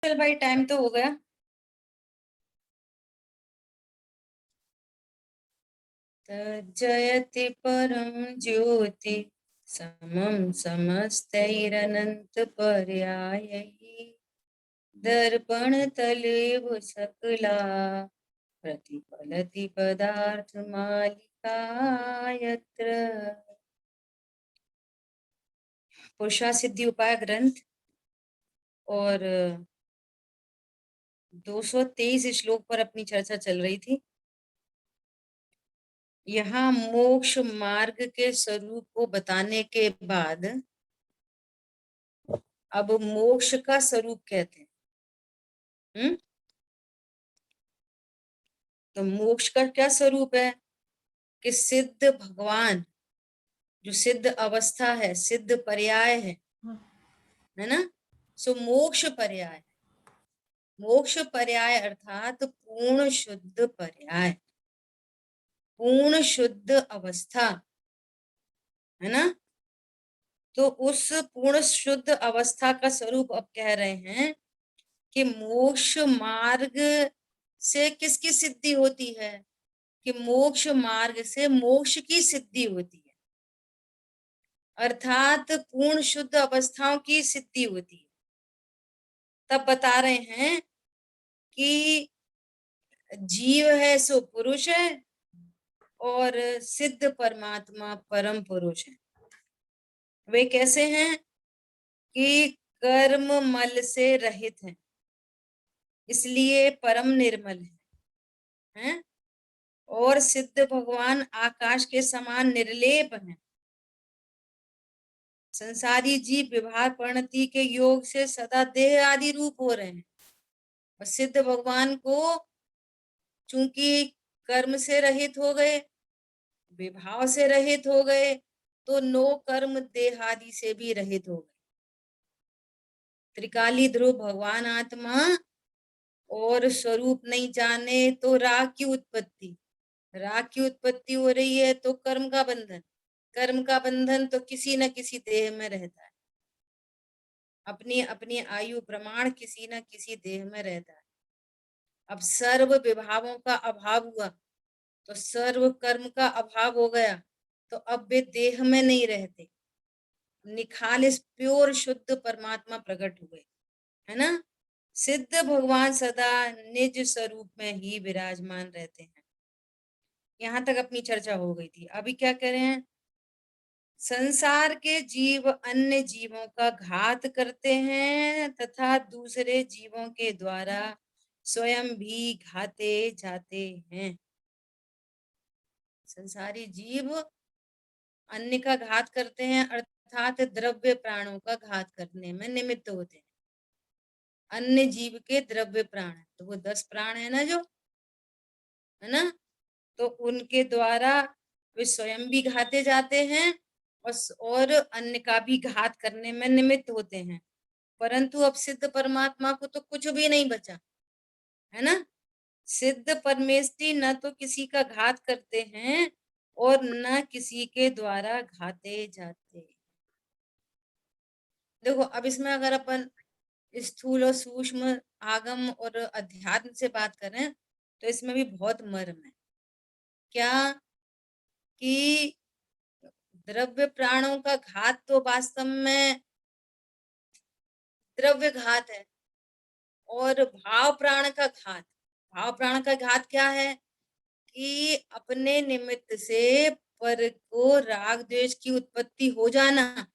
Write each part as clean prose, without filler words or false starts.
चल भाई, टाइम तो हो गया। जयति परम ज्योति समम समस्तैरनंत पर्यायैः दर्पण तलेव सकला प्रतिफलति पदार्थ मालिका यत्र। पुरुषा सिद्धि उपाय ग्रंथ और 223 श्लोक पर अपनी चर्चा चल रही थी। यहाँ मोक्ष मार्ग के स्वरूप को बताने के बाद अब मोक्ष का स्वरूप कहते हैं। तो मोक्ष का क्या स्वरूप है कि सिद्ध भगवान, जो सिद्ध अवस्था है, सिद्ध पर्याय है ना। सो मोक्ष पर्याय, मोक्ष पर्याय अर्थात पूर्ण शुद्ध पर्याय, पूर्ण शुद्ध अवस्था है ना। तो उस पूर्ण शुद्ध अवस्था का स्वरूप अब कह रहे हैं कि मोक्ष मार्ग से किसकी सिद्धि होती है, कि मोक्ष मार्ग से मोक्ष की सिद्धि होती है, अर्थात पूर्ण शुद्ध अवस्थाओं की सिद्धि होती है। तब बता रहे हैं कि जीव है सो पुरुष है और सिद्ध परमात्मा परम पुरुष है। वे कैसे हैं कि कर्म मल से रहित हैं, इसलिए परम निर्मल है। और सिद्ध भगवान आकाश के समान निर्लेप हैं। संसारी जीव विभाग परिणति के योग से सदा देह आदि रूप हो रहे हैं, और सिद्ध भगवान को चूंकि कर्म से रहित हो गए, विभाव से रहित हो गए, तो नो कर्म देह आदि से भी रहित हो गए। त्रिकाली ध्रुव भगवान आत्मा और स्वरूप नहीं जाने तो राग की उत्पत्ति, राग की उत्पत्ति हो रही है तो कर्म का बंधन, कर्म का बंधन तो किसी न किसी देह में रहता है, अपनी अपनी आयु प्रमाण किसी न किसी देह में रहता है। अब सर्व विभावों का अभाव हुआ तो सर्व कर्म का अभाव हो गया, तो अब वे देह में नहीं रहते, निखालिस प्योर शुद्ध परमात्मा प्रकट हुए, है ना। सिद्ध भगवान सदा निज स्वरूप में ही विराजमान रहते हैं। यहां तक अपनी चर्चा हो गई थी। अभी क्या कह रहे हैं, संसार के जीव अन्य जीवों का घात करते हैं तथा दूसरे जीवों के द्वारा स्वयं भी घाते जाते हैं। संसारी जीव अन्य का घात करते हैं अर्थात द्रव्य प्राणों का घात करने में निमित्त होते हैं। अन्य जीव के द्रव्य प्राण, तो वो 10 प्राण है ना, जो है ना, तो उनके द्वारा वे स्वयं भी घाते जाते हैं और अन्य का भी घात करने में निमित्त होते हैं। परंतु अब सिद्ध परमात्मा को तो कुछ भी नहीं बचा, है ना। सिद्ध परमेष्टि न तो किसी का घात करते हैं और न किसी के द्वारा घाते जाते। देखो, अब इसमें अगर अपन स्थूल और सूक्ष्म, आगम और अध्यात्म से बात करें तो इसमें भी बहुत मर्म है। क्या कि द्रव्य प्राणों का घात तो वास्तव में द्रव्य घात है, और भाव प्राण का घात, भाव प्राण का घात क्या है कि अपने निमित्त से पर को राग द्वेष की उत्पत्ति हो जाना।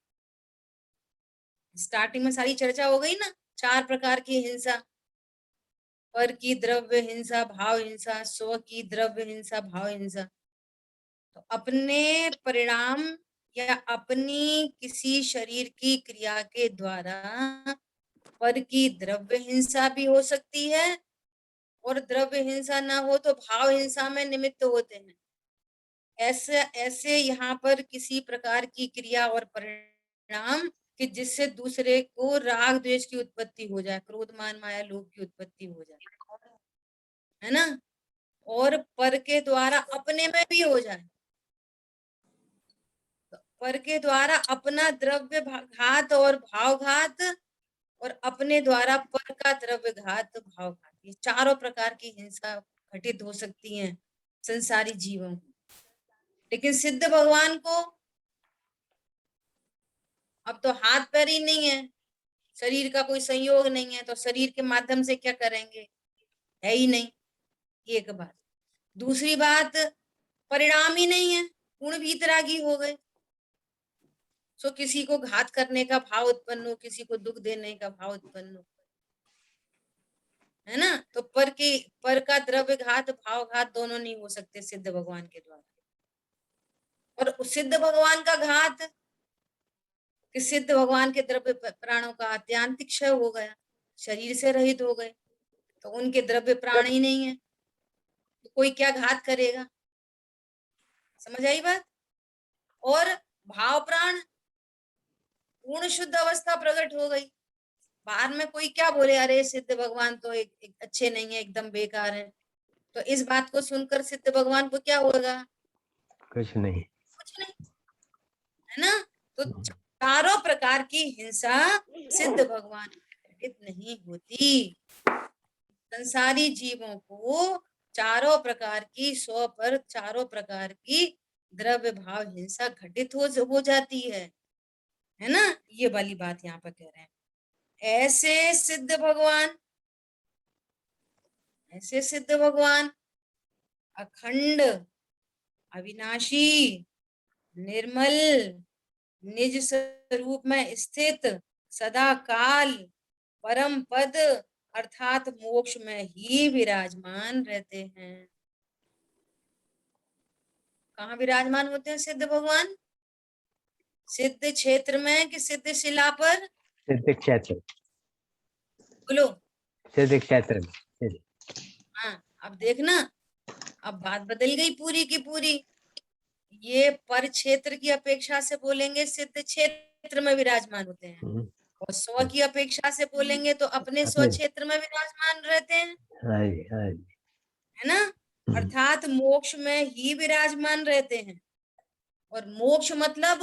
स्टार्टिंग में सारी चर्चा हो गई ना, 4 प्रकार की हिंसा, पर की द्रव्य हिंसा, भाव हिंसा, स्व की द्रव्य हिंसा, भाव हिंसा। तो अपने परिणाम या अपनी किसी शरीर की क्रिया के द्वारा पर की द्रव्य हिंसा भी हो सकती है, और द्रव्य हिंसा ना हो तो भाव हिंसा में निमित्त होते हैं। ऐसे ऐसे यहाँ पर किसी प्रकार की क्रिया और परिणाम कि जिससे दूसरे को राग द्वेष की उत्पत्ति हो जाए, क्रोध मान माया लोभ की उत्पत्ति हो जाए, है ना, और पर के द्वारा अपने में भी हो जाए। तो पर के द्वारा अपना द्रव्य घात और भाव घात और अपने द्वारा पर का द्रव्य घात भाव घात, ये चारों प्रकार की हिंसा घटित हो सकती है संसारी जीवों को। लेकिन सिद्ध भगवान को अब तो हाथ पैर ही नहीं है, शरीर का कोई संयोग नहीं है, तो शरीर के माध्यम से क्या करेंगे, है ही नहीं, एक बात। दूसरी बात, परिणाम ही नहीं है, पूर्ण वीतरागी हो गए। सो किसी को घात करने का भाव उत्पन्न हो, किसी को दुख देने का भाव उत्पन्न हो, है ना। तो पर का द्रव्य घात भाव घात दोनों नहीं हो सकते सिद्ध भगवान के द्वारा। और सिद्ध भगवान का घात कि सिद्ध भगवान के द्रव्य प्राणों का आत्यांतिक क्षय हो गया, शरीर से रहित हो गए, तो उनके द्रव्य प्राण ही नहीं है, तो कोई क्या घात करेगा, समझ आई बात। और भाव प्राण पूर्ण शुद्ध अवस्था प्रकट हो गई, बाहर में कोई क्या बोले, अरे सिद्ध भगवान तो एक अच्छे नहीं है, एकदम बेकार है, तो इस बात को सुनकर सिद्ध भगवान को क्या होगा, कुछ नहीं, कुछ नहीं, है ना। तो चारों प्रकार की हिंसा सिद्ध भगवान घटित नहीं होती। संसारी जीवों को चारों प्रकार की चारों प्रकार की द्रव्य भाव हिंसा घटित हो जाती है ना। ये वाली बात यहाँ पर कह रहे हैं। ऐसे सिद्ध भगवान अखंड, अविनाशी, निर्मल, निज स्वरूप में स्थित, सदा काल, परम पद अर्थात मोक्ष में ही विराजमान रहते हैं। कहाँ विराजमान होते हैं सिद्ध भगवान, सिद्ध क्षेत्र में कि सिद्ध शिला पर, सिद्ध क्षेत्र, बोलो। सिद्ध क्षेत्र में। हाँ, अब देखना, अब बात बदल गई पूरी की पूरी। ये पर क्षेत्र की अपेक्षा से बोलेंगे सिद्ध क्षेत्र में विराजमान होते हैं, और स्व की अपेक्षा से बोलेंगे तो अपने स्व क्षेत्र में विराजमान रहते हैं, हाँ जी, हाँ जी, है ना। अर्थात मोक्ष में ही विराजमान रहते हैं। और मोक्ष मतलब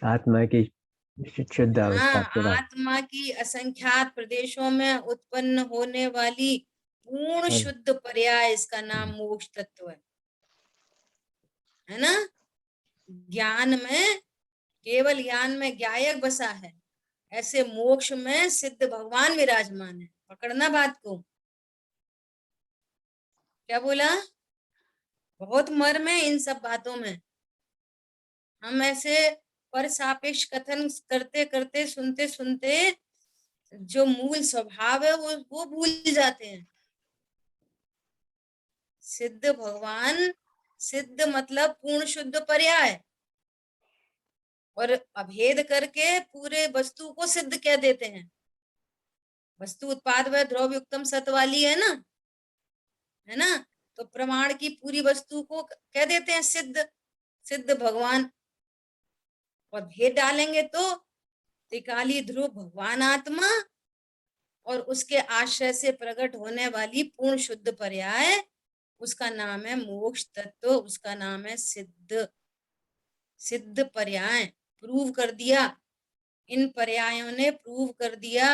आत्मा की शुद्ध अवस्था हाँ, आत्मा की असंख्यात प्रदेशों में उत्पन्न होने वाली पूर्ण शुद्ध पर्याय, इसका नाम मोक्ष तत्व है ना। ज्ञान में, केवल ज्ञान में ज्ञायक बसा है, ऐसे मोक्ष में सिद्ध भगवान विराजमान है। पकड़ना बात को, क्या बोला, बहुत मर्म है इन सब बातों में। हम ऐसे पर सापेक्ष कथन करते करते, सुनते सुनते जो मूल स्वभाव है वो भूल जाते हैं। सिद्ध भगवान, सिद्ध मतलब पूर्ण शुद्ध पर्याय, और अभेद करके पूरे वस्तु को सिद्ध कह देते हैं। वस्तु उत्पाद व ध्रुव युक्तम सत वाली है ना, है ना। तो प्रमाण की पूरी वस्तु को कह देते हैं सिद्ध, सिद्ध भगवान। और भेद डालेंगे तो त्रिकाली ध्रुव भगवान आत्मा और उसके आश्रय से प्रकट होने वाली पूर्ण शुद्ध पर्याय, उसका नाम है मोक्ष तत्व, उसका नाम है सिद्ध, सिद्ध पर्याय। प्रूव कर दिया, इन पर्यायों ने प्रूव कर दिया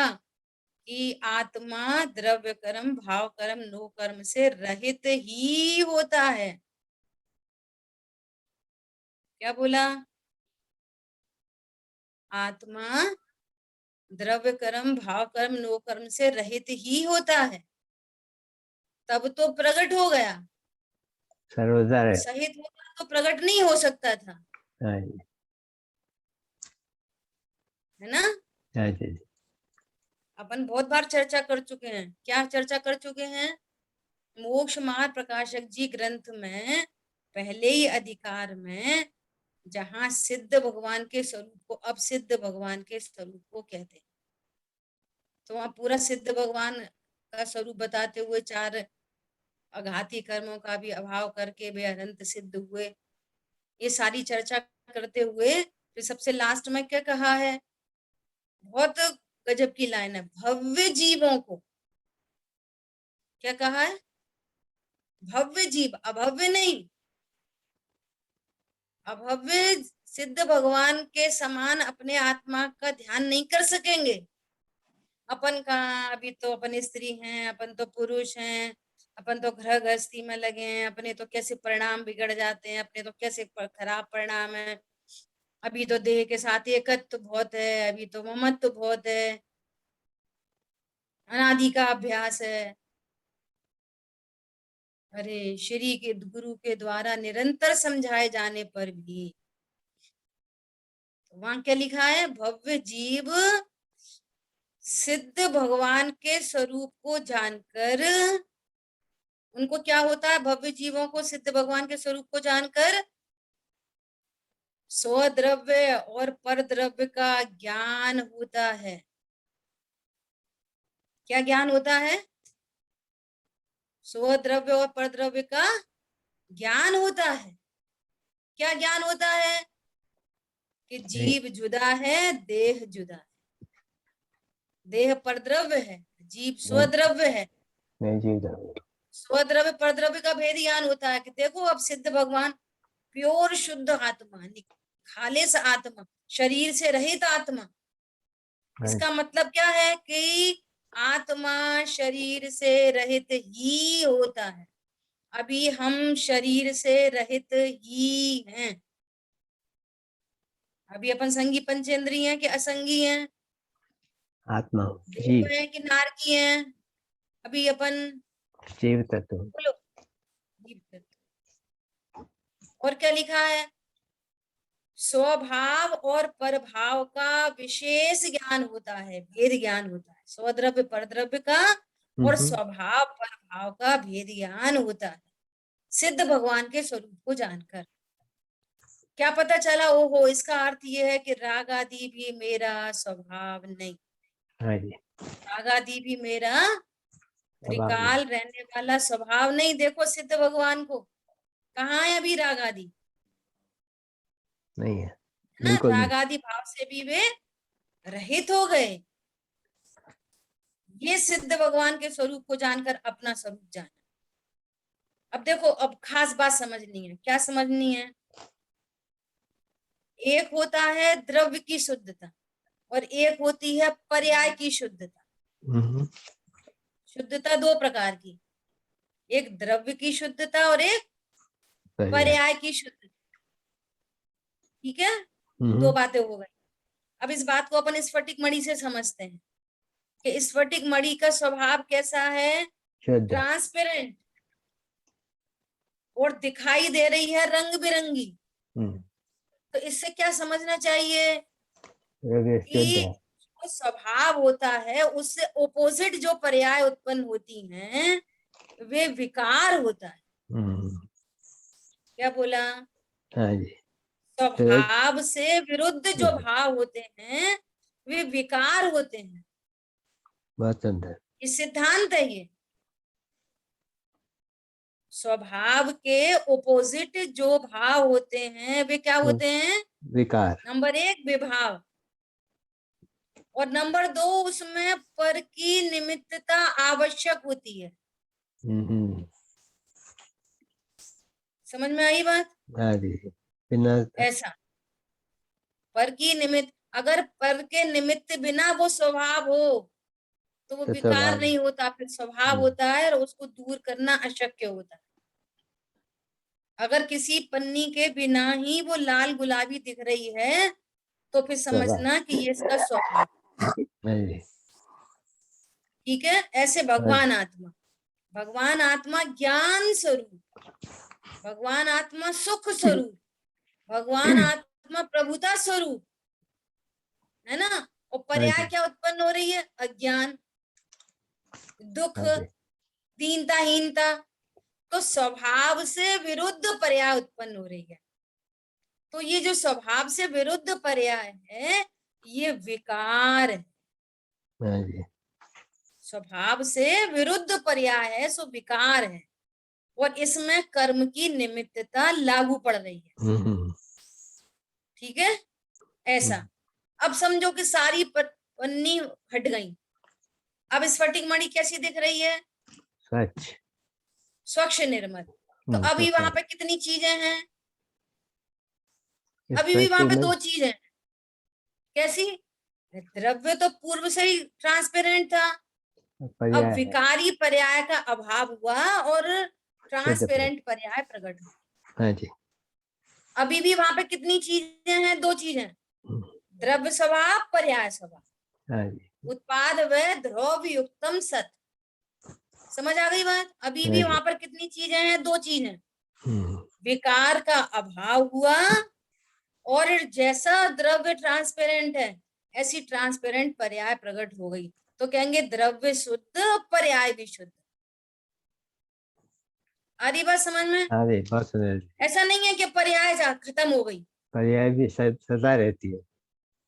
कि आत्मा द्रव्य कर्म, भाव कर्म, नो कर्म से रहित ही होता है। क्या बोला, आत्मा द्रव्य कर्म, भाव कर्म, नो कर्म से रहित ही होता है। तब तो प्रकट हो गया, सर्वदा सहित होता तो प्रकट नहीं हो सकता था, हाँ जी, है ना। हाँ जी, अपन बहुत बार चर्चा कर चुके हैं, क्या चर्चा कर चुके हैं, मोक्ष मार्ग प्रकाशक जी ग्रंथ में पहले ही अधिकार में, जहां सिद्ध भगवान के स्वरूप को, अब सिद्ध भगवान के स्वरूप को कहते हैं, तो वहां पूरा सिद्ध भगवान का स्वरूप बताते हुए चार अघाती कर्मों का भी अभाव करके वे अनंत सिद्ध हुए, ये सारी चर्चा करते हुए फिर सबसे लास्ट में क्या कहा है, बहुत गजब की लाइन है, भव्य जीवों को क्या कहा है, भव्य जीव, अभव्य नहीं, अभव्य सिद्ध भगवान के समान अपने आत्मा का ध्यान नहीं कर सकेंगे। अपन कहाँ, अभी तो अपन स्त्री हैं, अपन तो पुरुष हैं, अपन तो गृह गृहस्थी में लगे हैं, अपने तो कैसे परिणाम बिगड़ जाते हैं, अपने तो कैसे खराब परिणाम है। अभी तो देह के साथ एकत्व बहुत है, अभी तो ममत्व बहुत है, अनादि का अभ्यास है। अरे श्री के गुरु के द्वारा निरंतर समझाए जाने पर भी, वहां क्या लिखा है, भव्य जीव सिद्ध भगवान के स्वरूप को जानकर, उनको क्या होता है, भव्य जीवों को सिद्ध भगवान के स्वरूप को जानकर स्वद्रव्य और परद्रव्य का ज्ञान होता है। क्या ज्ञान होता है? स्वद्रव्य और परद्रव्य का ज्ञान होता है। क्या ज्ञान होता है? कि जीव जुदा है, देह जुदा है। देह परद्रव्य है, जीव स्वद्रव्य है। मैं जीव द्रव्य। स्वद्रव्य परद्रव्य का भेद ज्ञान होता है कि देखो अब सिद्ध भगवान प्योर शुद्ध आत्मा, खालिस आत्मा, शरीर से रहित आत्मा। इसका मतलब क्या है कि आत्मा शरीर से रहित ही होता है। अभी हम शरीर से रहित ही हैं। अभी अपन संगी पंचेंद्रिय हैं कि असंगी हैं? आत्मा देव जीव, हैं कि नारकी हैं? अभी अपन जीव तत्व। बोलो, जीव तत्व। और क्या लिखा है? स्वभाव और परभाव का विशेष ज्ञान होता है, भेद ज्ञान होता है। स्वद्रव्य परद्रव्य का और स्वभाव परभाव का भेद ज्ञान होता है सिद्ध भगवान के स्वरूप को जानकर। क्या पता चला? ओहो, इसका अर्थ ये है कि राग आदि भी मेरा स्वभाव नहीं, हाँ जी, राग आदि भी मेरा स्वभाव त्रिकाल रहने वाला स्वभाव नहीं। देखो सिद्ध भगवान को, कहाँ है अभी राग आदि? नहीं है, है ना? बिल्कुल नहीं। राग आदि भाव से भी वे रहित हो गए। ये सिद्ध भगवान के स्वरूप को जानकर अपना स्वरूप जाना। अब देखो, अब खास बात समझनी है। क्या समझनी है? एक होता है द्रव्य की शुद्धता और एक होती है पर्याय की शुद्धता। शुद्धता दो प्रकार की, एक द्रव्य की शुद्धता और एक पर्याय की शुद्धता। ठीक है, दो बातें हो गई। अब इस बात को अपन स्फटिक मणि से समझते हैं कि स्फटिक मणि का स्वभाव कैसा है? शुद्ध। ट्रांसपेरेंट, और दिखाई दे रही है रंग बिरंगी। तो इससे क्या समझना चाहिए शुद्ध कि है। जो स्वभाव होता है उससे ओपोजिट जो पर्याय उत्पन्न होती हैं वे विकार होता है। क्या बोला? हाँ जी, स्वभाव से विरुद्ध जो भाव होते हैं वे विकार होते हैं। बहुत सुंदर। ये सिद्धांत है। ये स्वभाव के ओपोजिट जो भाव होते हैं वे क्या होते हैं? विकार। नंबर एक विभाव, और नंबर दो उसमें पर की निमित्तता आवश्यक होती है। समझ में आई बात? हाँ जी, बिना ऐसा पर की निमित्त, अगर पर के निमित्त बिना वो स्वभाव हो तो वो तो विकार स्वभाव। नहीं होता, फिर स्वभाव होता है और उसको दूर करना अशक्य होता है। अगर किसी पन्नी के बिना ही वो लाल गुलाबी दिख रही है तो फिर समझना कि ये इसका स्वभाव। हाँ जी, ठीक है, ऐसे भगवान आत्मा, भगवान आत्मा ज्ञान स्वरूप, भगवान आत्मा सुख स्वरूप, भगवान आत्मा प्रभुता स्वरूप है ना। और हाँ पर्याय जी, क्या उत्पन्न हो रही है? अज्ञान, दुख, हाँ जी। दीनता, हीनता। तो स्वभाव से विरुद्ध पर्याय उत्पन्न हो रही है। तो ये जो स्वभाव से विरुद्ध पर्याय है ये विकार है। हाँ जी, स्वभाव से विरुद्ध पर्याय है सो विकार है, और इसमें कर्म की निमित्तता लागू पड़ रही है। ठीक है, ऐसा। अब समझो कि सारी पन्नी हट गई। अब स्फटिक मणि कैसी दिख रही है? स्वच्छ। स्वच्छ निर्मल। तो अभी स्वच्छ। वहां पे कितनी चीजें हैं? अभी भी वहां पे में दो चीज है। कैसी? द्रव्य तो पूर्व से ही ट्रांसपेरेंट था, अब पर्याय है, विकारी पर्याय का अभाव हुआ और शुद्ध पर्याय। ट्रांसपेरेंट पर्याय प्रकट हुआ। हाँ जी। अभी भी वहां पे कितनी चीजें हैं? दो चीजें, हम्म, द्रव्य स्वभाव, पर्याय स्वभाव। हाँ जी। उत्पाद व द्रव्य युक्तम सत। समझ आ गई बात? अभी हाँ भी जी। वहां पर कितनी चीजें हैं? दो चीजें, हम्म, विकार का अभाव हुआ और जैसा द्रव्य ट्रांसपेरेंट है ऐसी ट्रांसपेरेंट पर्याय प्रकट हो गई। तो कहेंगे द्रव्य शुद्ध, पर्याय भी शुद्ध। आ रही बात समझ में? हाँ जी, बहुत सुंदर। ऐसा नहीं है कि पर्याय जा खत्म हो गई। पर्याय भी सदा रहती है।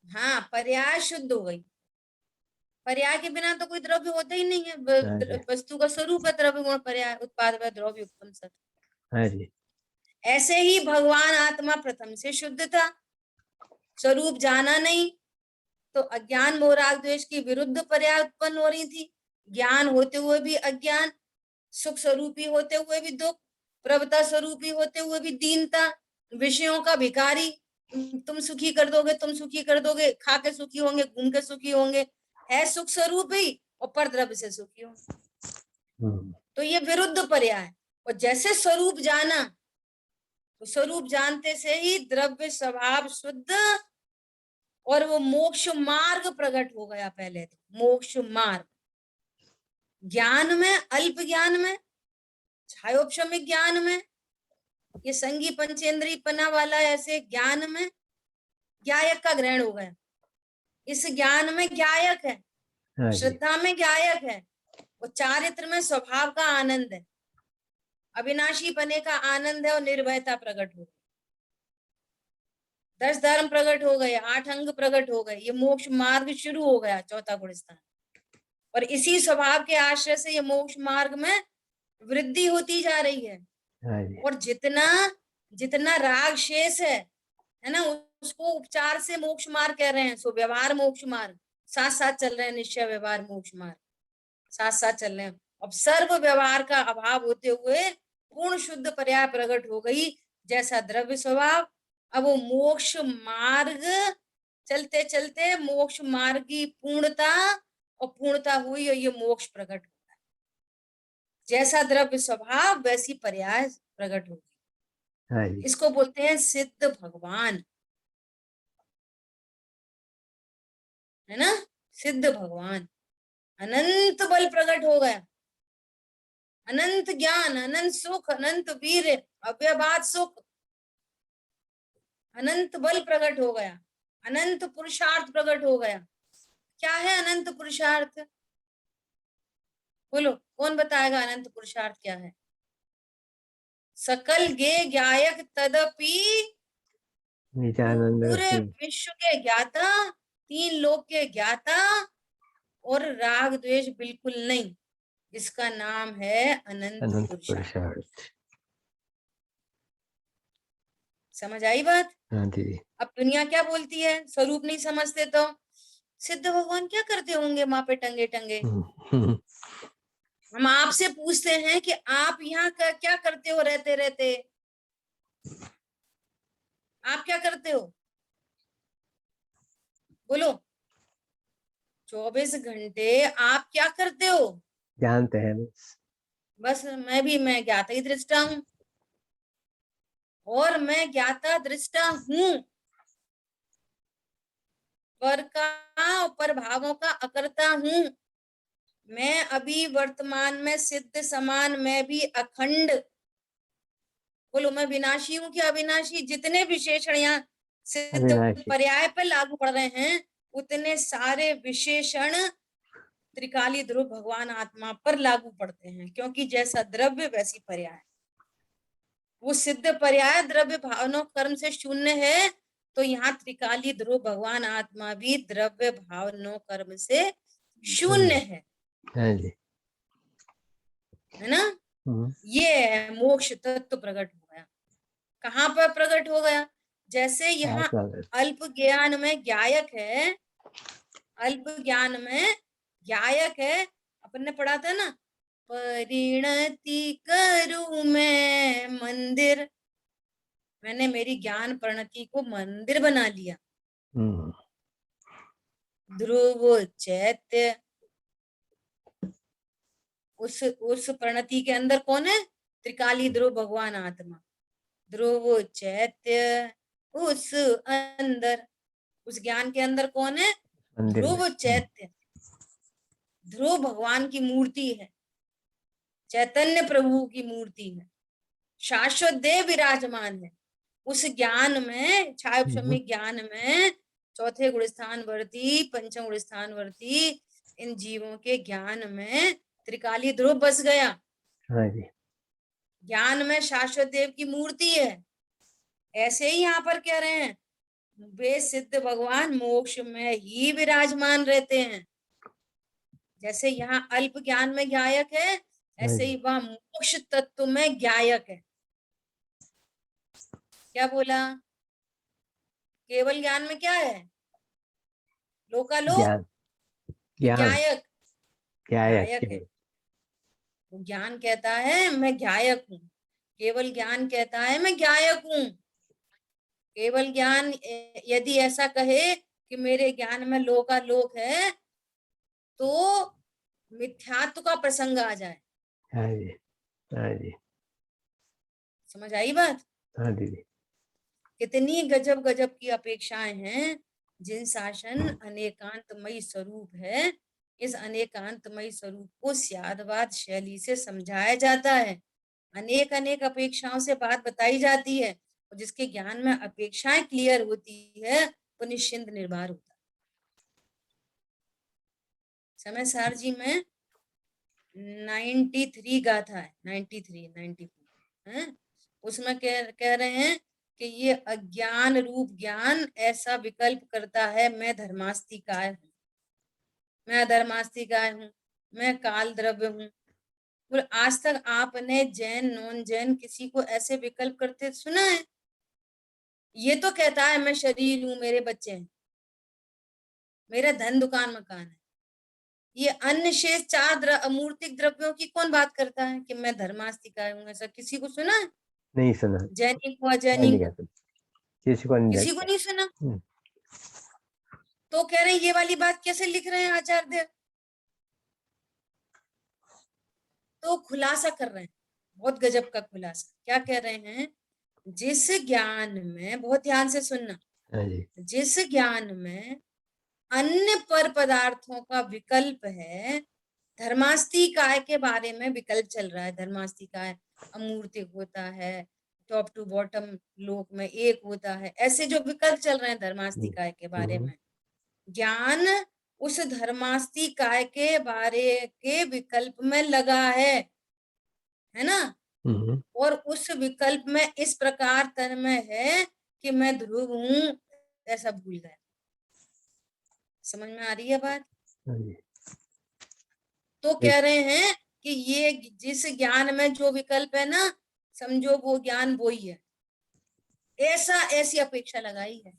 हाँ, पर्याय शुद्ध हो गई। पर्याय के बिना तो कोई द्रव्य होता ही नहीं है। हाँ जी। वस्तु का स्वरूप है द्रव्य गुण पर्याय, उत्पाद व द्रव्य उत्पन्न सत। हाँ जी। ऐसे ही भगवान आत्मा प्रथम से शुद्ध था, स्वरूप जाना नहीं, तो अज्ञान मोह राग द्वेष की विरुद्ध पर्याय उत्पन्न हो रही थी। ज्ञान होते हुए भी अज्ञान, सुख स्वरूपी होते हुए भी दुख, प्रभुता स्वरूपी होते हुए भी दीनता, विषयों का भिखारी। तुम सुखी कर दोगे, तुम सुखी कर दोगे, खा के सुखी होंगे, घूम के सुखी होंगे, है सुख स्वरूप ही और पर द्रव्य से सुखी होंगे। हम्म, तो ये विरुद्ध पर्याय। और जैसे स्वरूप जाना, तो स्वरूप जानते से ही द्रव्य स्वभाव शुद्ध और वो मोक्ष मार्ग प्रकट हो गया। पहले तो मोक्ष मार्ग, ज्ञान में, अल्प ज्ञान में, छायोपशमिक ज्ञान में, ये संगी पंचेंद्री पना वाला ऐसे ज्ञान में ज्ञायक का ग्रहण हो गया। इस ज्ञान में ज्ञायक है, हाँ जी। श्रद्धा में ज्ञायक है, और चारित्र में स्वभाव का आनंद है, अविनाशी पने का आनंद है और निर्भयता प्रकट हो गई। 10 धर्म प्रकट हो गए, 8 अंग प्रकट हो गए, ये मोक्ष मार्ग शुरू हो गया, चौथा गुण स्थान। और इसी स्वभाव के आश्रय से ये मोक्ष मार्ग में वृद्धि होती जा रही है। हाँ जी। और जितना जितना राग शेष है ना, उसको उपचार से मोक्ष मार्ग कह रहे हैं। सो व्यवहार मोक्ष मार्ग साथ साथ चल रहे हैं, निश्चय व्यवहार मोक्ष मार्ग साथ साथ चल रहे हैं। अब सर्व व्यवहार का अभाव होते हुए पूर्ण शुद्ध पर्याय प्रकट हो गई, जैसा द्रव्य स्वभाव। अब वो मोक्ष मार्ग चलते चलते मोक्ष मार्ग की पूर्णता, और पूर्णता हुई और ये मोक्ष प्रकट हुआ। जैसा द्रव्य स्वभाव वैसी पर्याय प्रकट होगी। हाँ जी। इसको बोलते हैं सिद्ध भगवान, है ना? सिद्ध भगवान, अनंत बल प्रकट हो गया, अनंत ज्ञान, अनंत सुख, अनंत वीर, अव्यबाद सुख, अनंत बल प्रकट हो गया, अनंत पुरुषार्थ प्रकट हो गया। क्या है अनंत पुरुषार्थ? बोलो, कौन बताएगा अनंत पुरुषार्थ क्या है? सकल गे ज्ञायक तदपि, नित्यानंद पूरे रसी। विश्व के ज्ञाता, 3 लोक के ज्ञाता, और राग द्वेष बिल्कुल नहीं, इसका नाम है अनंत अनंत पुरुषार्थ। पुरुषार्थ। समझ आई बात? हाँ जी। अब दुनिया क्या बोलती है, स्वरूप नहीं समझते तो सिद्ध भगवान क्या करते होंगे वहां पे टंगे टंगे। हम्म, हम्म, हम आपसे पूछते हैं कि आप यहाँ का क्या करते हो रहते रहते, आप क्या करते हो? बोलो, 24 घंटे आप क्या करते हो? जानते हैं बस। बस मैं ज्ञाता ही दृष्टा हूं, और मैं ज्ञाता दृष्टा हूं, पर का और पर भावों का अकर्ता हूं। मैं अभी वर्तमान में सिद्ध समान, मैं भी अखंड। बोलो, मैं विनाशी हूं कि अविनाशी? जितने विशेषण यहाँ सिद्ध अविनाशी। पर्याय पर लागू पड़ रहे हैं, उतने सारे विशेषण त्रिकाली ध्रुव भगवान आत्मा पर लागू पड़ते हैं, क्योंकि जैसा द्रव्य वैसी पर्याय। वो सिद्ध पर्याय द्रव्य भावना कर्म से शून्य है, तो यहाँ त्रिकाली ध्रुव भगवान आत्मा भी द्रव्य भावना कर्म से शून्य है। हाँ जी। है ना? हम्म, ये मोक्ष तत्व प्रकट हो गया। कहाँ पर प्रकट हो गया? जैसे यहाँ आत्मा। अल्प ज्ञान में ज्ञायक है, अल्प ज्ञान में ज्ञायक है, अपन ने पढ़ा था ना, परिणति करूं मैं मंदिर, मैंने मेरी ज्ञान प्रणति को मंदिर बना लिया। ध्रुव चैत्य, उस प्रणति के अंदर कौन है? त्रिकाली ध्रुव भगवान आत्मा। ध्रुव चैत्य उस अंदर, उस ज्ञान के अंदर कौन है? मंदिर में। ध्रुव चैत्य। ध्रुव भगवान की मूर्ति है, चैतन्य प्रभु की मूर्ति है, शाश्वत देव विराजमान है। उस ज्ञान में, छायोपशम्य ज्ञान में चौथे गुण स्थान वर्ती, पंचम गुण स्थान वर्ती, इन जीवों के ज्ञान में त्रिकाली ध्रुव बस गया। हाँ जी। ज्ञान में शाश्वत देव की मूर्ति है। ऐसे ही यहाँ पर कह रहे हैं, वे सिद्ध भगवान मोक्ष में ही विराजमान रहते हैं। जैसे यहाँ अल्प ज्ञान में ज्ञायक है, ऐसे ही वह मोक्ष तत्व में ज्ञायक है। क्या बोला? केवल ज्ञान में क्या है? लोकालोक ज्ञान, कि ज्ञान, ज्ञायक? ज्ञायक है। केवल। तो ज्ञान कहता है मैं ज्ञायक हूँ, केवल ज्ञान कहता है मैं ज्ञायक हूँ। केवल ज्ञान यदि ऐसा कहे कि मेरे ज्ञान में लोकालोक है, तो मिथ्यात्व का प्रसंग आ जाए। हाँ जी, हाँ जी, समझ आई बात? हाँ दीदी। कितनी गजब गजब की अपेक्षाएं हैं। जिन शासन अनेकांतमयी स्वरूप है, इस अनेकांतमयी स्वरूप को स्यादवाद शैली से समझाया जाता है। अनेक अनेक अपेक्षाओं से बात बताई जाती है, और जिसके ज्ञान में अपेक्षाएं क्लियर होती है वो निश्चिंत निर्भर होता है। समय सार जी में 93 गाथा है, 94 है। उसमें कह रहे हैं कि ये अज्ञान रूप ज्ञान ऐसा विकल्प करता है, मैं धर्मास्तिकाय हूँ, मैं अधर्मास्तिकाय हूँ, मैं काल द्रव्य हूँ। और आज तक आपने जैन नॉन जैन किसी को ऐसे विकल्प करते सुना है? ये तो कहता है मैं शरीर हूँ, मेरे बच्चे हैं, मेरा धन दुकान मकान है। ये अन्य शेष 4 अमूर्तिक द्रव्यों की कौन बात करता है कि मैं धर्मास्तिकाय हूँ? ऐसा किसी को सुना है? नहीं सुना। जैनिक को, नहीं अजैनिक को, कहते, किसी को नहीं किसी को देखते। नहीं सुना। तो कह रहे हैं ये वाली बात कैसे लिख रहे हैं आचार्य? तो खुलासा कर रहे हैं, बहुत गजब का खुलासा। क्या कह रहे हैं? जिस ज्ञान में, बहुत ध्यान से सुनना, हाँ जी, जिस ज्ञान में अन्य पर पदार्थों का विकल्प है, धर्मास्तिकाय के बारे में विकल्प चल रहा है। धर्मास्तिकाय अमूर्तिक होता है, टॉप टू बॉटम लोक में एक होता है, ऐसे जो विकल्प चल रहे हैं धर्मास्तिकाय के बारे में, ज्ञान उस धर्मास्तिकाय के बारे के विकल्प में लगा है ना? और उस विकल्प में इस प्रकार तन्मय है कि मैं ध्रुव हूं, ऐसा भूल गया। समझ में आ रही है बात? हाँ जी। तो कह रहे हैं कि ये जिस ज्ञान में जो विकल्प है ना, समझो वो ज्ञान वो ही है। ऐसा, ऐसी अपेक्षा लगाई है।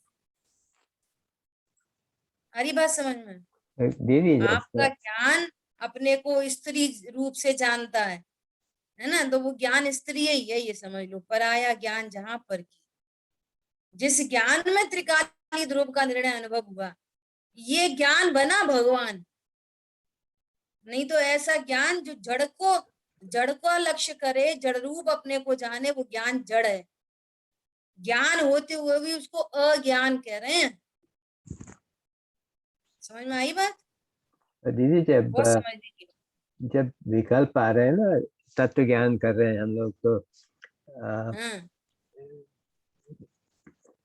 आ रही बात समझ में? दीदी आपका जब ज्ञान अपने को स्त्री रूप से जानता है ना, तो वो ज्ञान स्त्री ही है, ये समझ लो। पराया ज्ञान जहां पर की, जिस ज्ञान में त्रिकाली ध्रुव का निर्णय अनुभव हुआ, ये ज्ञान बना भगवान। नहीं तो ऐसा ज्ञान जो जड़ को लक्ष्य करे, जड़ रूप अपने को जाने, वो ज्ञान जड़ है। ज्ञान होते हुए भी उसको अज्ञान कह रहे हैं। समझ में आई बात? दीदी बहुत समझने की। जब विकल्प आ रहे हैं ना, तत्व ज्ञान कर रहे हैं हम लोग, तो हाँ,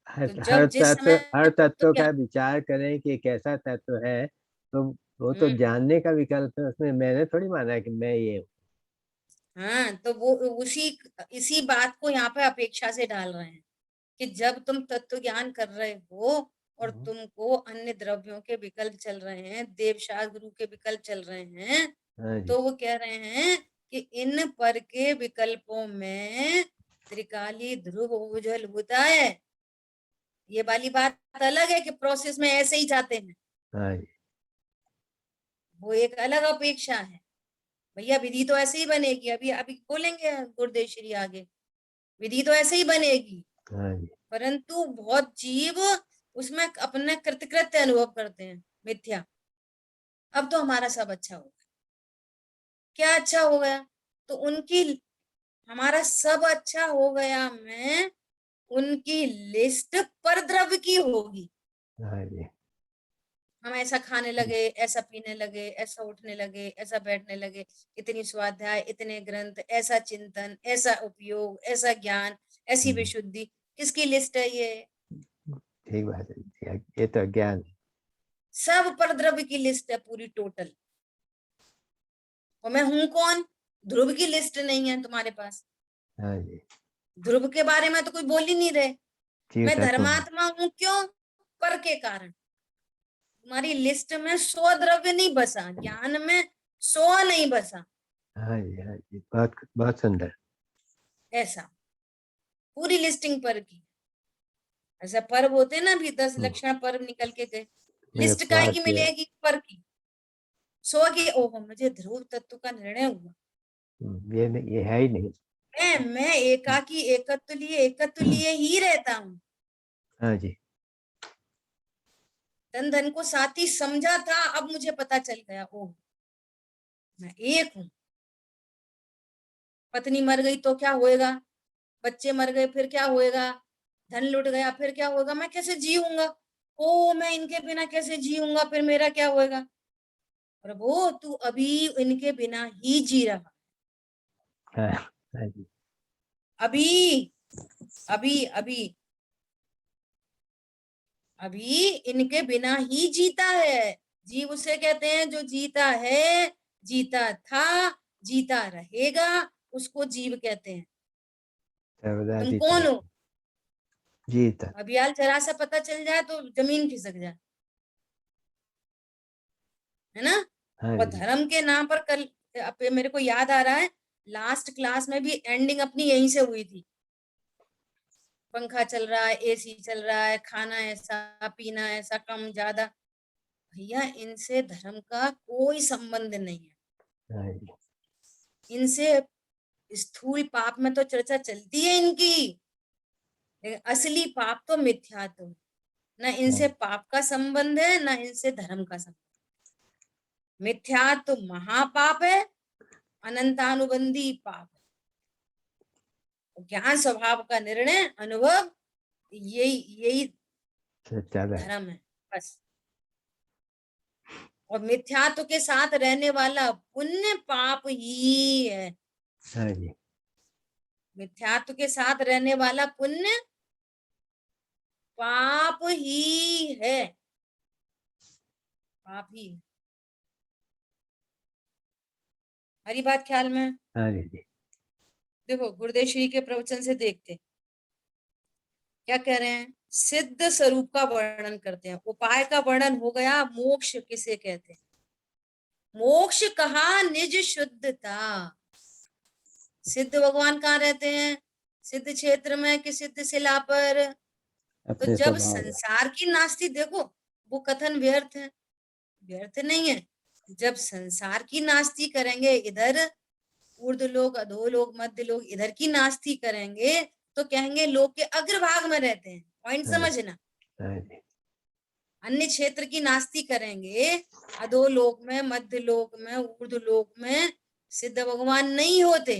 हर तो जब जिस समय हर तो तत्व क्या, का विचार करें कि कैसा तत्व है, तो वो तो हम्म, जानने का विकल्प है। उसमें मैंने थोड़ी माना है कि मैं ये हूँ। हाँ, तो वो उसी इसी बात को यहाँ पे अपेक्षा से डाल रहे हैं कि जब तुम तत्व ज्ञान कर रहे हो और तुमको अन्य द्रव्यों के विकल्प चल रहे हैं, देवशास्त्र गुरु के विकल्प चल रहे हैं, हाँ जी, तो वो कह रहे हैं कि इन पर के विकल्पों में त्रिकाली ध्रुव उज्जवल होता है। ये वाली बात अलग है कि प्रोसेस में ऐसे ही जाते हैं, हाँ जी, वो एक अलग अपेक्षा है। भैया विधि तो ऐसे ही बनेगी, अभी अभी बोलेंगे गुरुदेव श्री आगे, विधि तो ऐसे ही बनेगी। हाँ जी, परंतु बहुत जीव उसमें अपने कृतकृत्य अनुभव करते हैं, मिथ्या। अब तो हमारा सब अच्छा हो गया। क्या अच्छा हो गया? तो उनकी, हमारा सब अच्छा हो गया में उनकी लिस्ट पर द्रव्य की होगी। हाँ जी, हम ऐसा खाने लगे, ऐसा पीने लगे, ऐसा उठने लगे, ऐसा बैठने लगे, इतनी स्वाध्याय, इतने ग्रंथ, ऐसा चिंतन, ऐसा उपयोग, ऐसा ज्ञान, ऐसी विशुद्धि, किसकी लिस्ट है ये? ठीक बात है, ये तो ज्ञान है। सब पर द्रव्य की लिस्ट है पूरी टोटल। और मैं हूं कौन? ध्रुव की लिस्ट नहीं है तुम्हारे पास। हाँ जी, ध्रुव के बारे में तो कोई बोल ही नहीं रहे। जीव मैं तत्व में। धर्मात्मा हूं, क्यों? पर के कारण। तुम्हारी लिस्ट में 100 द्रव्य नहीं बसा, ज्ञान में 100 नहीं बसा। हाँ जी, हाँ जी, बहुत बहुत सुंदर। ऐसा पूरी लिस्टिंग पर की। ऐसा पर्व होते ना, भी 10 लक्षण पर्व निकल के गए, मेरे लिस्ट काय की पास ये मिलेगी? पर की 100 की। ओहो, मुझे ध्रुव तत्व का निर्णय हुआ। ये नहीं, ये है ही नहीं। मैं एकाकी एकत्व लिए ही रहता हूँ। हाँ जी, धन धन को साथी समझा था, अब मुझे पता चल गया, ओह मैं एक हूँ। पत्नी मर गई तो क्या होएगा? बच्चे मर गए फिर क्या होएगा? धन लुट गया फिर क्या होगा? मैं कैसे जीऊंगा? ओ मैं इनके बिना कैसे जीऊंगा, फिर मेरा क्या होएगा? प्रभु तू अभी इनके बिना ही जी रहा। हाँ हाँ जी, अभी अभी अभी अभी इनके बिना ही जीता है। जीव उसे कहते हैं जो जीता है, जीता था, जीता रहेगा, उसको जीव कहते हैं। सर्वदा तुम जीता कौन है। हो? जीता। अभी यार जरा सा पता चल जाए तो जमीन खिसक जाए, है ना? हाँ और जी, धर्म के नाम पर कल, अब मेरे को याद आ रहा है, लास्ट क्लास में भी एंडिंग अपनी यहीं से हुई थी। पंखा चल रहा है, एसी चल रहा है, खाना ऐसा, पीना ऐसा, कम ज्यादा। भैया इनसे धर्म का कोई संबंध नहीं है। हाँ जी, इनसे स्थूल पाप में तो चर्चा चलती है इनकी, लेकिन असली पाप तो मिथ्यात्व है। न इनसे हाँ पाप का संबंध है, न इनसे धर्म का संबंध। मिथ्यात्व महापाप है, अनंतानुबंधी पाप है। ज्ञान स्वभाव का निर्णय अनुभव, यही यही सच्चा है। धर्म है बस। और मिथ्यात्व के साथ रहने वाला पुण्य पाप ही है। हाँ जी, मिथ्यात्व के साथ रहने वाला पुण्य पाप ही है, पाप ही है। हरी बात ख्याल में? हाँ जी, जी, देखो गुरुदेव श्री के प्रवचन से देखते क्या कह रहे हैं। सिद्ध स्वरूप का वर्णन करते हैं, उपाय का वर्णन हो गया। मोक्ष किसे कहते हैं? मोक्ष कहा निज शुद्धता। सिद्ध भगवान कहाँ रहते हैं? सिद्ध क्षेत्र में कि सिद्ध शिला पर? तो अपने जब स्वभाव में। संसार की नास्ती, देखो वो कथन व्यर्थ है, व्यर्थ नहीं है। जब संसार की नास्ती करेंगे, इधर ऊर्ध्व लोक, अधो लोक, मध्य लोक, इधर की नास्ती करेंगे तो कहेंगे लोक के अग्रभाग में रहते हैं। पॉइंट हाँ समझना। हाँ जी, अन्य क्षेत्र की नास्ती करेंगे, अधो लोक में, मध्य लोक में, ऊर्ध्व लोक में सिद्ध भगवान नहीं होते,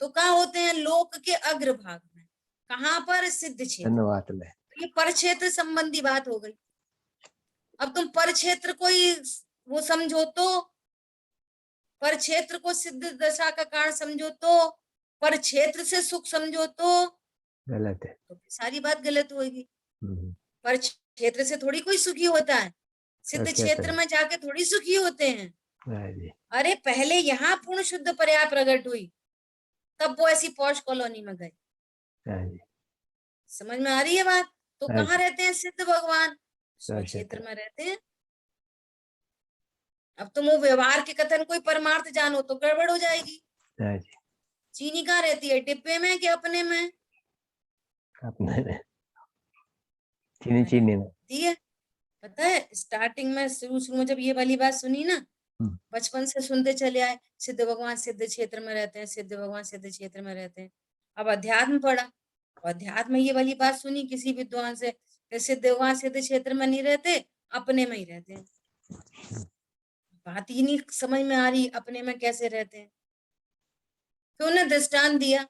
तो कहाँ होते हैं? लोक के अग्रभाग में। कहाँ पर? सिद्ध क्षेत्र। धन्यवाद में। ये पर क्षेत्र संबंधी बात हो गई। अब तुम पर क्षेत्र को ही वो समझो तो, पर क्षेत्र को सिद्ध दशा का कारण समझो तो, पर क्षेत्र से सुख समझो गलत है। तो सारी बात गलत होगी। हम्म, पर क्षेत्र से थोड़ी कोई सुखी होता है, और सिद्ध क्षेत्र क्षेत्र में। में जाके थोड़ी सुखी होते हैं। हाँ जी, अरे पहले यहाँ पूर्ण शुद्ध पर्याय प्रकट हुई, तब वो ऐसी पौष कॉलोनी में गए। हाँ जी, समझ में आ रही है बात? तो हाँ कहाँ जी, रहते हैं सिद्ध भगवान? और स्वक्षेत्र क्षेत्र। में रहते हैं। अब तुम वो व्यवहार के कथन कोई परमार्थ जानो तो गड़बड़ हो जाएगी। हाँ जी, चीनी कहाँ रहती है? डिब्बे में कि अपने में? अपने में। चीनी अपने में चीनी में। रहती है। पता है स्टार्टिंग में, शुरू शुरू में जब ये वाली बात सुनी ना, हम्म, बचपन से सुनते चले आए, सिद्ध भगवान सिद्ध क्षेत्र में रहते हैं, सिद्ध भगवान सिद्ध क्षेत्र में रहते हैं। अब अध्यात्म पढ़ा, और अध्यात्म में ये वाली बात सुनी किसी विद्वान से, सिद्ध वहां सिद्ध क्षेत्र में नहीं रहते, अपने में ही रहते हैं। बात ही नहीं समझ में आ रही, अपने में कैसे रहते हैं। तो उन्हें दृष्टांत दिया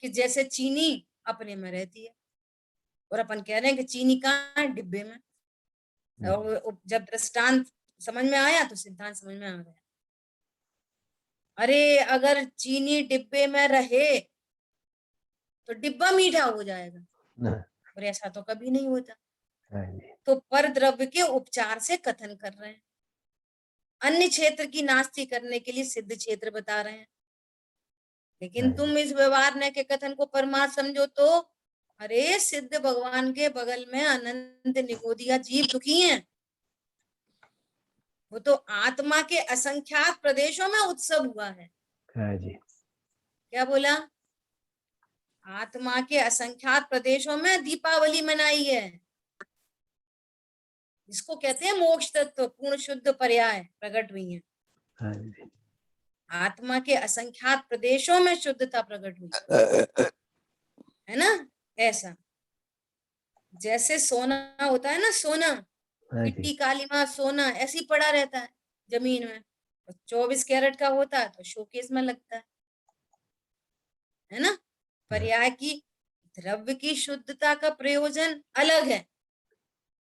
कि जैसे चीनी अपने में रहती है, और अपन कह रहे हैं कि चीनी कहाँ है, डिब्बे में। और जब दृष्टांत समझ में आया तो सिद्धांत समझ में आ गया। अरे अगर चीनी डिब्बे में रहे तो डिब्बा मीठा हो जाएगा, और ऐसा तो कभी नहीं होता। तो पर द्रव्य के उपचार से कथन कर रहे हैं, अन्य क्षेत्र की नास्ती करने के लिए सिद्ध क्षेत्र बता रहे हैं। लेकिन तुम इस व्यवहार न के कथन को परमार्थ समझो तो अरे सिद्ध भगवान के बगल में अनंत निगोदिया जीव दुखी हैं, वो तो आत्मा के असंख्यात प्रदेशों में उत्सव हुआ है। क्या बोला? आत्मा के असंख्यात प्रदेशों में दीपावली मनाई है, जिसको कहते हैं मोक्ष तत्व पूर्ण शुद्ध पर्याय प्रकट हुई है। आत्मा के असंख्यात प्रदेशों में शुद्धता प्रकट हुई है ना। ऐसा जैसे सोना होता है ना, सोना मिट्टी कालीमा सोना ऐसे ही पड़ा रहता है जमीन में, 24 कैरेट का होता है तो शोकेस में लगता है ना। पर्याय की द्रव्य की शुद्धता का प्रयोजन अलग है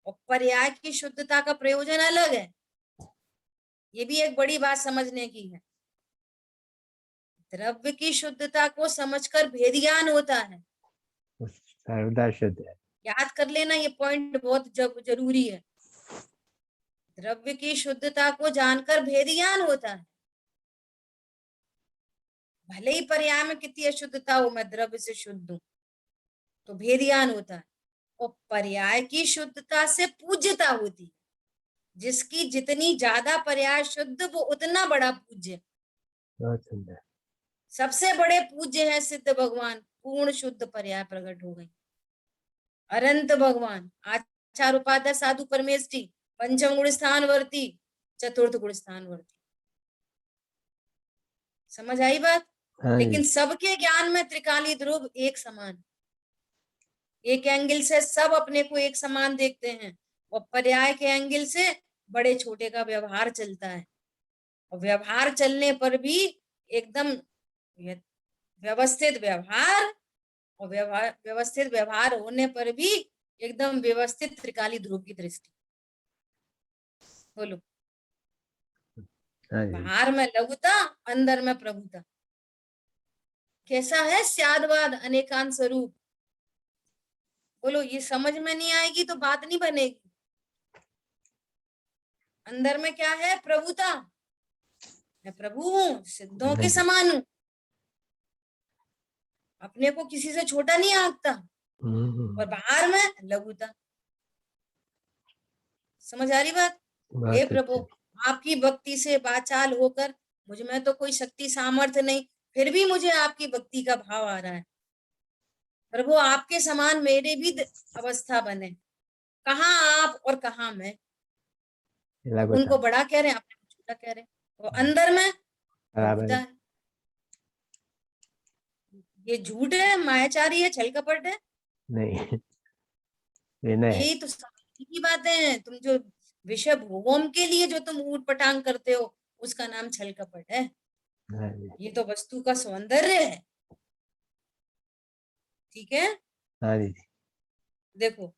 और पर्याय की शुद्धता का प्रयोजन अलग है। ये भी एक बड़ी बात समझने की है। द्रव्य की शुद्धता को समझकर भेद ज्ञान होता है, सर्वदा शुद्ध है। याद कर लेना, ये पॉइंट बहुत जरूरी है। द्रव्य की शुद्धता को जानकर भेद ज्ञान होता है। भले ही पर्याय में कितनी अशुद्धता हो, मैं द्रव्य से शुद्ध हूं तो भेद ज्ञान होता है। और पर्याय की शुद्धता से पूज्यता होती है, जिसकी जितनी ज्यादा पर्याय शुद्ध वो उतना बड़ा पूज्य। बहुत सुंदर। सबसे बड़े पूज्य है सिद्ध भगवान, पूर्ण शुद्ध पर्याय प्रकट हो गई। अनंत भगवान, आचार उपाध्याय साधु परमेष्टि, पंचम गुण स्थान वर्ती, चतुर्थ गुण स्थान वर्ती। समझ आई बात? लेकिन सबके ज्ञान में त्रिकाली ध्रुव एक समान, एक एंगल से सब अपने को एक समान देखते हैं, और पर्याय के एंगल से बड़े छोटे का व्यवहार चलता है। और व्यवहार चलने पर भी एकदम व्यवस्थित व्यवहार, और व्यवस्थित व्यवहार होने पर भी एकदम व्यवस्थित त्रिकाली ध्रुव की दृष्टि। बोलो। बाहर में लघुता, अंदर में प्रभुता। कैसा है स्यादवाद अनेकांत स्वरूप। बोलो, ये समझ में नहीं आएगी तो बात नहीं बनेगी। अंदर में क्या है? प्रभुता। मैं प्रभु हूँ, सिद्धों के समान हूँ, अपने को किसी से छोटा नहीं आंकता। और बाहर में लघुता। समझ आ रही बात? हे प्रभु, आपकी भक्ति से बाचाल होकर मुझ में तो कोई शक्ति सामर्थ्य नहीं, फिर भी मुझे आपकी भक्ति का भाव आ रहा है। प्रभु आपके समान मेरे भी अवस्था बने, कहाँ आप और कहाँ मैं। उनको बड़ा कह रहे हैं, आपने छोटा कह रहे हैं। तो अंदर में प्रभुता है। ये झूठ है, मायाचारी है, छल कपट है? नहीं, यही तो समझने की बातें हैं। तुम जो विषय भोगों के लिए जो तुम ऊट पटांग करते हो, उसका नाम छल कपट है। ये तो वस्तु का सौंदर्य है। ठीक है? देखो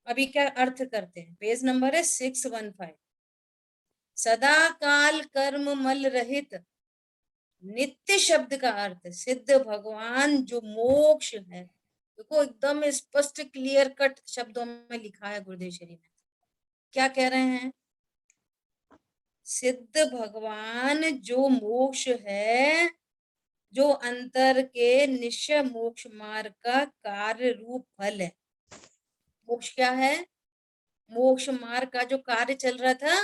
अभी क्या अर्थ करते हैं, पेज नंबर है 615। सदा काल कर्म मल रहित नित्य शब्द का अर्थ सिद्ध भगवान जो मोक्ष है। देखो एकदम स्पष्ट क्लियर कट शब्दों में लिखा है गुरुदेव श्री ने। क्या कह रहे हैं? सिद्ध भगवान जो मोक्ष है, जो अंतर के निश्चय मोक्ष मार्ग का कार्य रूप फल है। मोक्ष क्या है? मोक्ष मार्ग का जो कार्य चल रहा था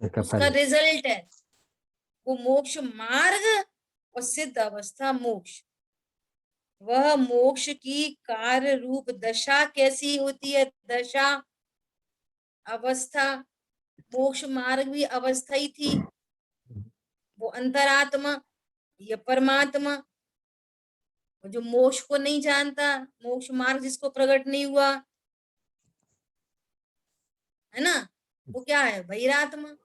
उसका रिजल्ट है वो मोक्ष मार्ग, और सिद्ध अवस्था मोक्ष। वह मोक्ष की कार्य रूप दशा कैसी होती है? दशा, अवस्था। मोक्ष मार्ग भी अवस्था ही थी, वो अंतरात्मा, ये परमात्मा। और जो मोक्ष को नहीं जानता, मोक्ष मार्ग जिसको प्रकट नहीं हुआ, है ना, वो क्या है? बहिरात्मा।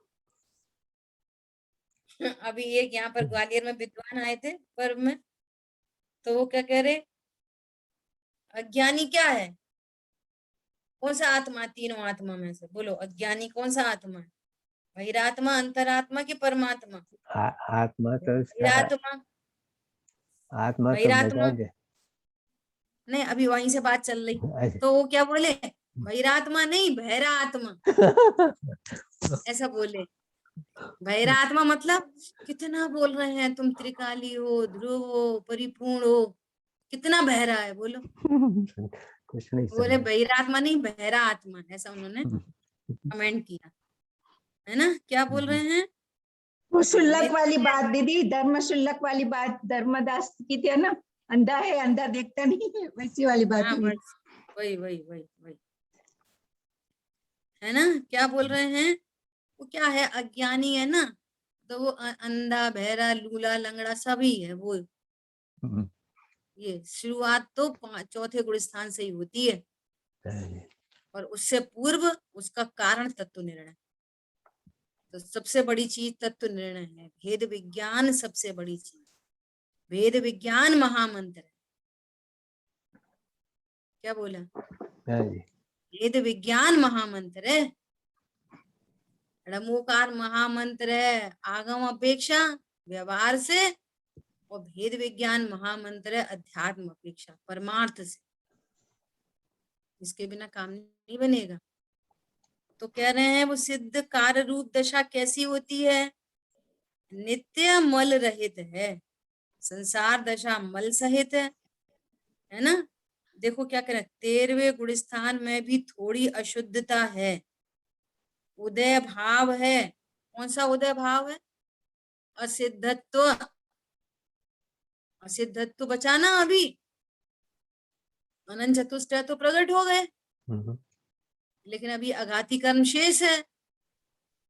अभी एक यहाँ पर ग्वालियर में विद्वान आए थे पर्व में, तो वो क्या कह रहे, अज्ञानी क्या है? कौन सा आत्मा? तीनों आत्मा में से बोलो, अज्ञानी कौन सा आत्मा है? बहिरात्मा, अंतरात्मा की परमात्मा? आत्मा तो इसका, बहिरात्मा। आत्मा तो बता बहिरात्मा दे। नहीं, अभी वहीं से बात चल रही, अच्छा। तो वो क्या बोले, बहिरात्मा नहीं, बहरा आत्मा, ऐसा बोले। बहरा आत्मा मतलब कितना बोल रहे हैं तुम, त्रिकाली हो, ध्रुव हो, परिपूर्ण हो, कितना बहरा है बोलो। कुछ नहीं बोले समझ। बहिरा आत्मा नहीं, बहरा आत्मा, ऐसा उन्होंने कमेंट किया, है ना। क्या बोल रहे हैं? वो शुल्लक वाली नित्य। बात दीदी, धर्म शुल्लक वाली बात धर्मदास की थी ना, अंधा है अंधा देखता नहीं है, वैसी वाली बात हाँ हुई। बस वही वही वही वही, है ना। क्या बोल रहे हैं? वो क्या है? अज्ञानी है ना, तो वो अंधा बहरा लूला लंगड़ा सभी है वो। ये शुरुआत तो चौथे गुण स्थान से ही होती है, और उससे पूर्व उसका कारण तत्व निर्णय। तो सबसे बड़ी चीज तत्व निर्णय है, भेद विज्ञान सबसे बड़ी चीज, भेद विज्ञान महामंत्र है। क्या बोला? वेद विज्ञान महामंत्र है, णमोकार महामंत्र है आगम अपेक्षा व्यवहार से, और भेद विज्ञान महामंत्र है अध्यात्म अपेक्षा परमार्थ से। इसके बिना काम नहीं बनेगा। तो कह रहे हैं वो सिद्ध कार्य रूप दशा कैसी होती है? नित्य मल रहित है, संसार दशा मल सहित है ना। देखो क्या करें, 13वें गुण स्थान में भी थोड़ी अशुद्धता है, उदय भाव है। कौन सा उदय भाव है? असिद्धत्व। असिद्धत्व बचाना, अभी अनंत चतुष्टय तो प्रकट हो गए, लेकिन अभी अघाती कर्म शेष है,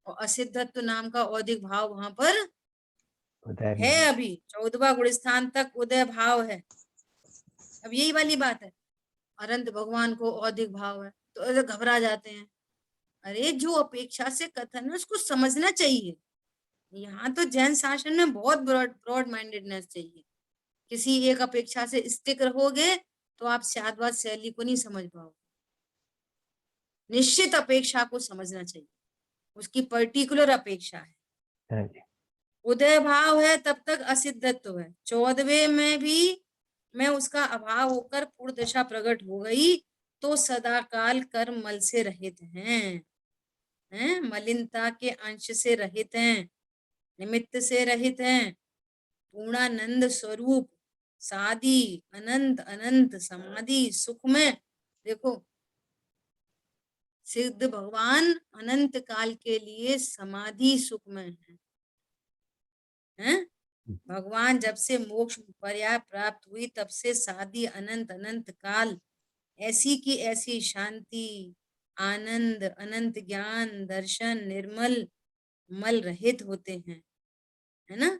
और असिद्धत्व नाम का औदिक भाव वहां पर है। अभी 14वां गुण स्थान तक उदय भाव है। अब यही वाली बात है, अनंत भगवान को औदिक भाव है तो ऐसे घबरा जाते हैं। अरे जो अपेक्षा से कथन है उसको समझना चाहिए। यहाँ तो जैन शासन में बहुत ब्रॉड माइंडेडनेस चाहिए। किसी एक अपेक्षा से स्टिक रहोगे तो आप शादवाद शैली को नहीं समझ पाओगे। निश्चित अपेक्षा को समझना चाहिए, उसकी पर्टिकुलर अपेक्षा है। उदय भाव है तब तक असिद्धत्व है, 14वें में भी मैं उसका अभाव होकर पूर्ण दशा प्रकट हो गई तो सदाकाल कर्म मल से रहित हैं, मलिनता के अंश से रहित हैं, निमित्त से रहित हैं, पूर्णानंद स्वरूप सादि अनंत अनंत समाधि सुख में। देखो सिद्ध भगवान अनंत काल के लिए समाधि सुख में है। भगवान जब से मोक्ष पर्याय प्राप्त हुई तब से सादि अनंत अनंत काल ऐसी की ऐसी शांति आनंद अनंत ज्ञान दर्शन निर्मल मल रहित होते हैं, है ना।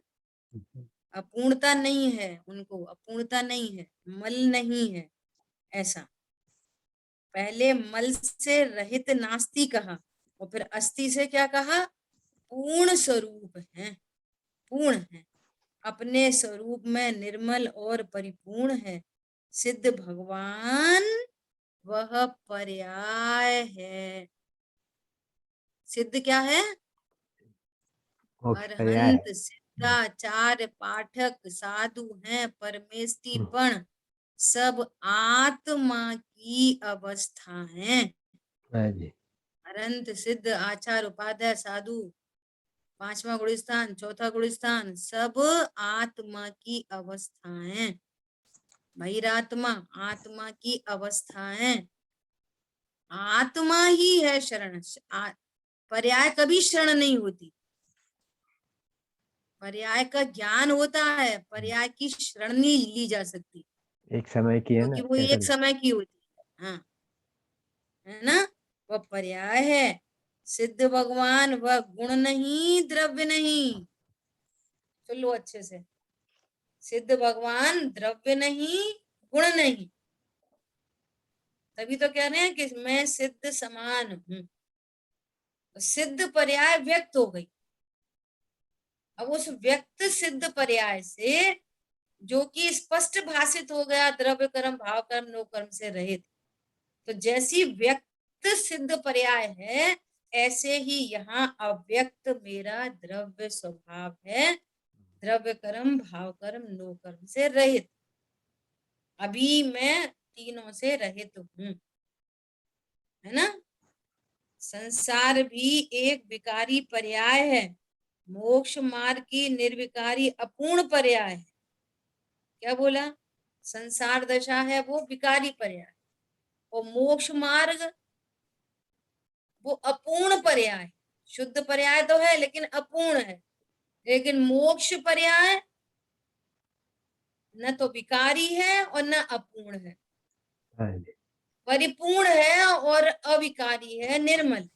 अपूर्णता नहीं है उनको, अपूर्णता नहीं है, मल नहीं है ऐसा। पहले मल से रहित नास्ति कहा, और फिर अस्थि से क्या कहा? पूर्ण स्वरूप है, पूर्ण है, अपने स्वरूप में निर्मल और परिपूर्ण है। सिद्ध भगवान वह पर्याय है। सिद्ध क्या है? अरहंत सिद्धाचार्य पाठक साधु हैं परमेष्टिपण सब आत्मा की अवस्था है। अरंत सिद्ध आचार उपाध्याय साधु, 5वां गुण स्थान, 4था गुण स्थान, सब आत्मा की अवस्थाएं। बहिरात्मा आत्मा की अवस्थाएं, आत्मा ही है शरण। पर्याय कभी शरण नहीं होती, पर्याय का ज्ञान होता है, पर्याय की शरण नहीं ली जा सकती, एक समय की है ना, क्योंकि वो एक समय की होती है। हाँ, है ना, वह पर्याय है। सिद्ध भगवान वह गुण नहीं द्रव्य नहीं। सुन लो अच्छे से, सिद्ध भगवान द्रव्य नहीं, गुण नहीं। तभी तो कह रहे हैं कि मैं सिद्ध समान हूं। तो सिद्ध पर्याय व्यक्त हो गई। अब उस व्यक्त सिद्ध पर्याय से जो कि स्पष्ट भाषित हो गया द्रव्य कर्म भाव कर्म नो कर्म से रहित, तो जैसी व्यक्त सिद्ध पर्याय है ऐसे ही यहाँ अव्यक्त मेरा द्रव्य स्वभाव है, द्रव्य कर्म भाव कर्म नो कर्म से रहित। अभी मैं तीनों से रहित हूं, है ना। संसार भी एक विकारी पर्याय है, मोक्ष मार्ग की निर्विकारी अपूर्ण पर्याय है। क्या बोला? संसार दशा है वो विकारी पर्याय, और मोक्ष मार्ग वो अपूर्ण पर्याय। शुद्ध पर्याय तो है लेकिन अपूर्ण है। लेकिन मोक्ष पर्याय न तो विकारी है और न अपूर्ण है, हाँ जी, परिपूर्ण है और अविकारी है, निर्मल।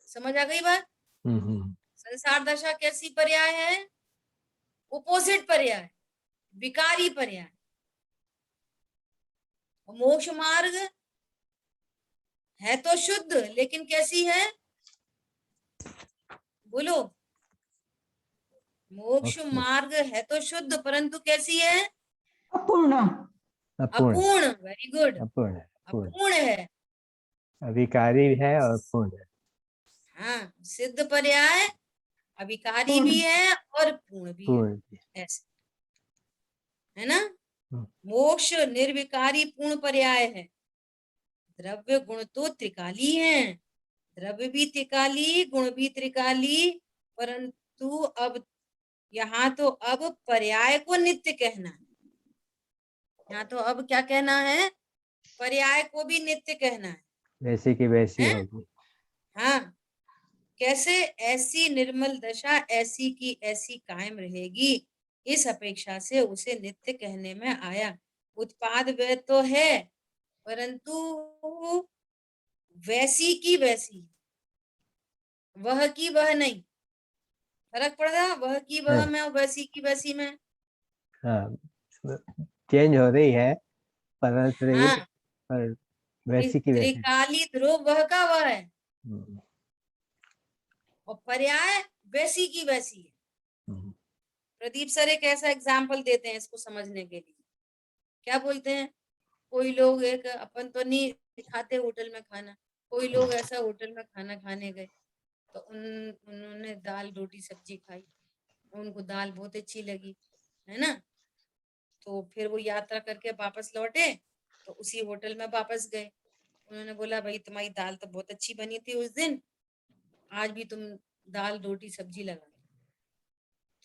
समझ आ गई बात? संसार दशा कैसी पर्याय है? अपोजिट पर्याय, विकारी पर्याय। मोक्ष मार्ग है तो शुद्ध, लेकिन कैसी है? बोलो। मोक्ष मार्ग है तो शुद्ध, परंतु कैसी है? अपूर्ण। अपूर्ण, अपूर्ण। वेरी गुड, अपूर्ण है, अपूर्ण, अपूर्ण है। अविकारी है और पूर्ण है। हाँ, सिद्ध पर्याय अविकारी पूर्ण। भी है और पूर्ण भी है, पूर्ण भी। ऐसे, है ना। हम्म। मोक्ष निर्विकारी पूर्ण पर्याय है। द्रव्य गुण तो त्रिकाली हैं, द्रव्य भी त्रिकाली, गुण भी त्रिकाली, परंतु अब यहाँ तो अब पर्याय को नित्य कहना है। यहाँ तो अब क्या कहना है? पर्याय को भी नित्य कहना है। वैसी की वैसी हैं? होगी। हाँ, कैसे? ऐसी निर्मल दशा ऐसी की ऐसी कायम रहेगी, इस अपेक्षा से उसे नित्य कहने में आया। उत्पाद वह तो है, परंतु वैसी की वैसी, वह की वह नहीं। फर्क पड़ रहा वह की वह में और वैसी की वैसी में? हाँ, चेंज हो रही है, परत रही है, हाँ, पर वैसी की वैसी। त्रिकाली ध्रुव वह का वह है, हम्म, और पर्याय वैसी की वैसी है। हम्म, प्रदीप सर एक ऐसा एग्जाम्पल देते हैं इसको समझने के लिए। क्या बोलते हैं? कोई लोग, एक अपन तो नहीं खाते होटल में खाना, कोई लोग ऐसा होटल में खाना खाने गए, तो उन्होंने दाल रोटी सब्जी खाई, उनको दाल बहुत अच्छी लगी, है ना। तो फिर वो यात्रा करके वापस लौटे, तो उसी होटल में वापस गए। उन्होंने बोला भाई तुम्हारी दाल तो बहुत अच्छी बनी थी उस दिन, आज भी तुम दाल रोटी सब्जी लगा दो।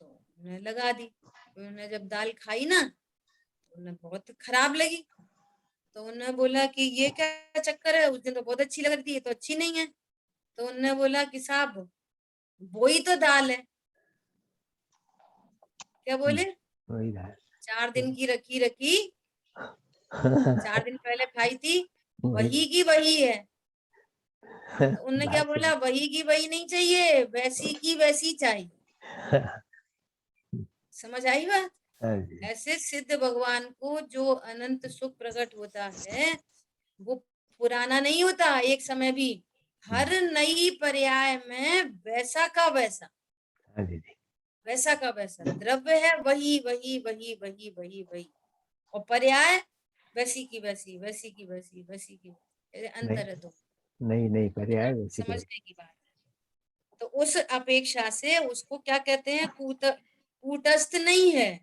तो उन्होंने लगा दी। उन्होंने जब दाल खाई ना, तो उन्हें बहुत खराब लगी। तो उन्होंने बोला कि ये क्या चक्कर है, उस दिन तो बहुत अच्छी लग रही थी, ये तो अच्छी नहीं है। तो उन्होंने बोला कि साहब वो ही तो दाल है। क्या बोले? वही दाल। 4 दिन की रखी रखी, 4 दिन पहले खाई थी, वही वही की वही है। तो उनने क्या बासी। बोला? वही की वही नहीं चाहिए, वैसी की वैसी चाहिए। समझ आई बात? हाँ जी, ऐसे सिद्ध भगवान को जो अनंत सुख प्रकट होता है वो पुराना नहीं होता, एक समय भी हर नई पर्याय में वैसा का वैसा, हाँ दीदी, वैसा का वैसा द्रव्य है, वही वही वही वही वही वही, और पर्याय वैसी की वैसी, वैसी की वैसी, वैसी की वैसी। अंतर है तो, नहीं नहीं है पर्याय ना, वैसी की। समझने की बात है। तो उस अपेक्षा से उसको क्या कहते हैं? कूटस्थ नहीं है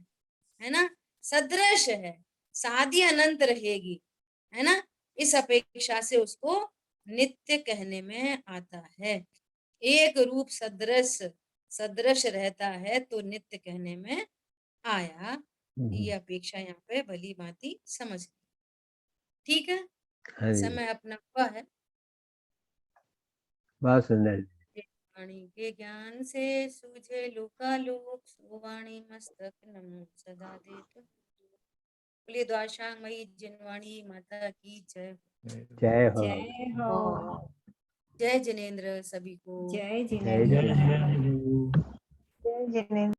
ना, सदृश है, साधी अनंत रहेगी, है ना। इस अपेक्षा से उसको नित्य कहने में आता है। एक रूप सदृश सदृश रहता है तो नित्य कहने में आया। ये अपेक्षा यहाँ पे भली भांति समझ। ठीक है, हाँ जी, समय अपना हुआ है। बहुत सुंदर। वाणी के ज्ञान से सूझे लोकालोक, सुवाणी मस्तक नमो सदा देत। बोलिए द्वारकामयी जिनवाणी माता की जय। जय हो। जय हो। जय जिनेन्द्र सभी को। जय जय जिनेन्द्र। जय। जय जिनेन्द्र।